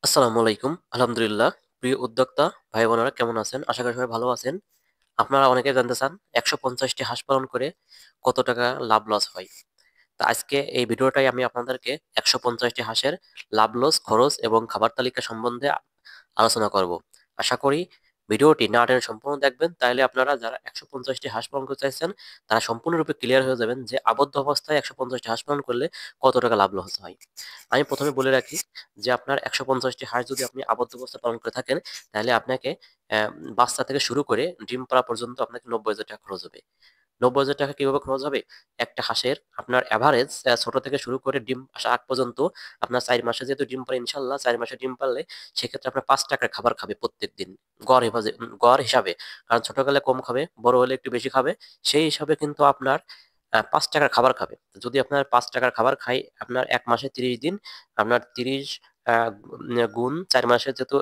আসসালামু আলাইকুম। আলহামদুলিল্লাহ। প্রিয় উদ্যোক্তা ভাই বোনেরা কেমন আছেন? আশা করি সবাই ভালো আছেন। আপনারা অনেকে জানতে চান ১৫০টি হাঁস পালন করে কত টাকা লাভ লস হয়। তো আজকে এই ভিডিওটাই আমি আপনাদেরকে ১৫০টি হাঁসের লাভ লস, খরচ এবং খাবার তালিকা সম্বন্ধে আলোচনা করব। আশা করি ভিডিওটি না টেনে সম্পূর্ণ দেখবেন, তাহলে আপনারা যারা ১৫০টি হাঁস পালন করতে চাইছেন তারা সম্পূর্ণরূপে ক্লিয়ার হয়ে যাবেন যে আবদ্ধ অবস্থায় ১৫০টি হাঁস পালন করলে কত টাকা লাভ লস হয়। আমি প্রথমে বলে রাখি যে আপনার ১৫০টি হাঁস যদি আপনি আবদ্ধ অবস্থায় পালন করে থাকেন, তাহলে আপনাকে বাচ্চা থেকে শুরু করে ডিম পাড়া পর্যন্ত আপনাকে ৯০,০০০ টাকা খরচ হবে। ৯০,০০০ টাকা কিভাবে খরচ হবে? একটা হাঁসের আপনার এভারেজ ছোট থেকে শুরু করে ডিম আসা আগ পর্যন্ত আপনার ৪ মাসে যেহেতু ডিম পারে, ইনশাআল্লাহ ৪ মাসে ডিম পারলে সেক্ষেত্রে আপনার ৳৫ খাবার খাবে প্রত্যেকদিন। গড় হিসাবে। কারণ ছোটকালে কম খাবে, বড় হলে একটু বেশি খাবে। সেই হিসাবে কিন্তু আপনার ৳৫ খাবার খাবে। তো যদি আপনার ৳৫ খাবার খায় আপনার ১ মাসে ৩০ দিন, আপনার ৩০ আ গুণ ৪ মাসে যেহেতু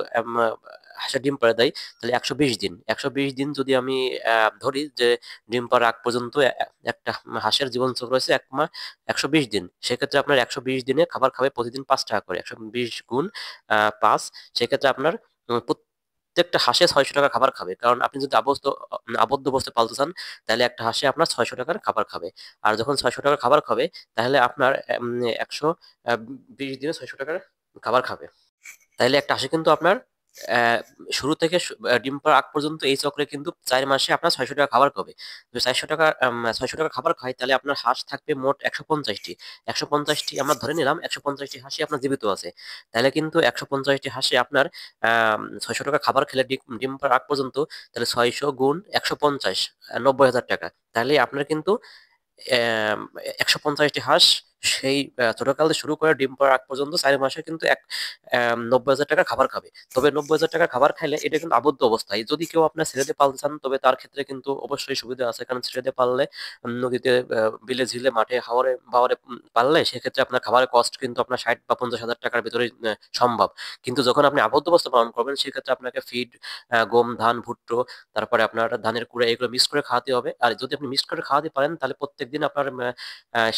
হাঁসের ডিম পাড়ে দেয়, তাহলে ১২০ দিন। ১২০ দিন যদি আমি ধরি যে ডিম পাড়ার আগ পর্যন্ত একটা হাঁসের জীবনচক্র হচ্ছে ১২০ দিন। সেক্ষেত্রে আপনার ১২০ দিনে খাবার খাবে প্রতিদিন ৳৫ করে। ১২০ গুণ ৫, সেক্ষেত্রে আপনার প্রত্যেকটা হাঁসে ৳৬০০ খাবার খাবে। কারণ আপনি যদি আবদ্ধ অবস্থায় পালতে চান, তাহলে একটা হাঁসে আপনার ৳৬০০ খাবার খাবে। আর যখন ৳৬০০ খাবার খাবে, তাহলে আপনার ১২০ দিনে ৳৬০০ খাবার খাবে। তাইলে একটা হাঁসে কিন্তু আপনার অ্যা শুরু থেকে ডিম পাড়ার আগ পর্যন্ত এই চক্রে কিন্তু ৪ মাসে আপনার ৳৬০০ খাবার খাবে। যদি ৳৬০০ খাবার খায়, তাহলে আপনার হাঁস থাকবে মোট ১৫০ টি। ১৫০ টি আমরা ধরে নিলাম ১৫০ টি হাঁসই আপনার জীবিত আছে। তাইলে কিন্তু ১৫০ টি হাঁসে আপনার ৳৬০০ খাবার খেলে ডিম পাড়ার আগ পর্যন্ত, তাহলে ৬০০ গুণ ১৫০ ৳৯০,০০০। তাহলে আপনার কিন্তু ১৫০ টি হাঁস সেই ছোটকাল থেকে শুরু করে ডিম পাড়ার আগ পর্যন্ত ৪ মাসে কিন্তু ৳৯০,০০০ খাবার খাবে। তবে ৳৯০,০০০ খাবার খাইলে এটা কিন্তু আবদ্ধ অবস্থায়। যদি কেউ আপনার ছেড়ে দিয়ে পালতে চান, তবে তার ক্ষেত্রে কিন্তু অবশ্যই সুবিধা আছে। কারণ ছেড়ে দিয়ে পাললে নদীতে, বিলে, ঝিলে, মাঠে, হাওরে বাওরে পাললে সেক্ষেত্রে আপনার খাবারের কস্ট কিন্তু আপনার ৬০ বা ৳৫০,০০০ ভিতরেই সম্ভব। কিন্তু যখন আপনি আবদ্ধ অবস্থায় পালন করবেন, সেক্ষেত্রে আপনাকে ফিড, গম, ধান, ভুট্টো, তারপরে আপনার ধানের কুড়া এগুলো মিক্স করে খাওয়াতে হবে। আর যদি আপনি মিক্স করে খাওয়াতে পারেন, তাহলে প্রত্যেকদিন আপনার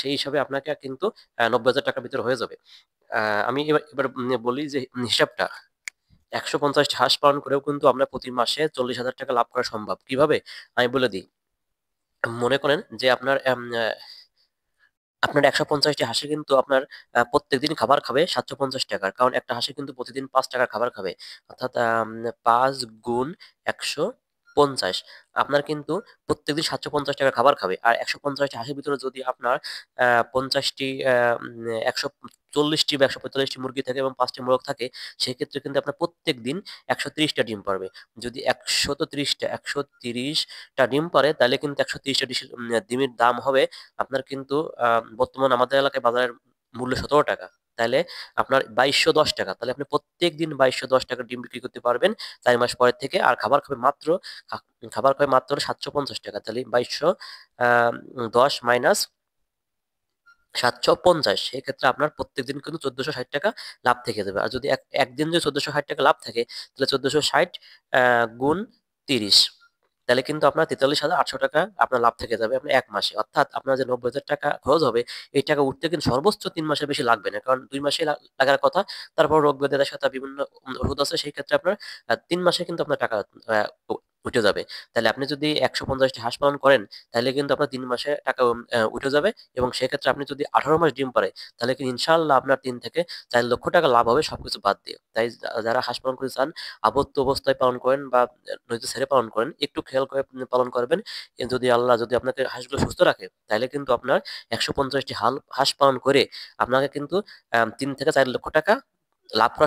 সেই হিসাবে আপনাকে কিন্তু ৳৯০,০০০ ভিতরে হয়ে যাবে। আ আমি এবার বলি যে হিসাবটা। ১৫০ টি হাঁস পালন করেও কিন্তু আমরা প্রতি মাসে ৳৪০,০০০ লাভ করা সম্ভব। কিভাবে? আমি বলে দিই। মনে করেন যে আপনার ১৫০ টি হাঁসে কিন্তু আপনার প্রত্যেকদিন খাবার খাবে ৳৭৫০ র। কারণ একটা হাঁসে কিন্তু প্রতিদিন ৳৫ খাবার খাবে। অর্থাৎ ৫ গুণ ১৫০। আপনার কিন্তু প্রত্যেকদিন ৳৭৫০ খাবার খাবে। আর ১৫০ টি হাঁসের ভিতরে যদি আপনার ৫০ টি ১৪০ টি বা ১৪৫ টি মুরগি থাকে এবং ৫ টি মোরগ থাকে, সেক্ষেত্রে কিন্তু আপনার প্রত্যেকদিন ১৩০ টা ডিম পারবে। যদি ১৩০ টা ডিম পারে, তাহলে কিন্তু ১৩০ টা ডিমের দাম হবে আপনার কিন্তু আ বর্তমান আমাদের এলাকায় বাজারের মূল্য ৳১৭। তাইলে আপনার ৳২২১০। তাহলে আপনি প্রত্যেকদিন ৳২২১০ ডিম বিক্রি করতে পারবেন ৪ মাস পরের থেকে। আর খা খাবার খাবে মাত্র ৳৭৫০। তাহলে ২২০০ আ ১০ মাইনাস ৭৫০, সেক্ষেত্রে আপনার প্রত্যেকদিন কিন্তু ৳১৪৬০ লাভ থেকে যাবে। আর যদি একদিন যদি ৳১৪৬০ লাভ থাকে, তাহলে ১৪৬০ গুণ ৩০, তাহলে কিন্তু আপনার ৳৪৩,৮০০ আপনার লাভ থেকে যাবে আপনার ১ মাসে। অর্থাৎ আপনার যে ৳৯০,০০০ খরচ হবে, এই টাকা উঠতে কিন্তু সর্বোচ্চ ৩ মাসের বেশি লাগবে না। কারণ ২ মাসেই লাগার কথা। তারপর রোগ ব্যাধির সাথে বিভিন্ন ওষুধ আছে। সেই ক্ষেত্রে আপনার ৩ মাসে কিন্তু আপনার টাকা আ উ উঠে যাবে। তাহলে আপনি যদি ১৫০ টি হাঁস পালন করেন, তাহলে কিন্তু আপনার ৩ মাসে টাকা উঠে যাবে এবং সেক্ষেত্রে আপনি যদি ১৮ মাস ডিম পারে, তাহলে কিন্তু ইনশাআল্লাহ আপনার ৩ থেকে ৳৪,০০,০০০ লাভ হবে সবকিছু বাদ দিয়ে। তাই যারা হাঁস পালন করতে চান, আবদ্ধ অবস্থায় পালন করেন বা নদীতে ছেড়ে পালন করেন, একটু খেয়াল করে পালন করবেন। যদি আপনাকে হাঁসগুলো সুস্থ রাখে, তাইলে কিন্তু আপনার ১৫০ টি হাঁস পালন করে আপনাকে কিন্তু ৩ থেকে ৳৪,০০,০০০ লাভ করা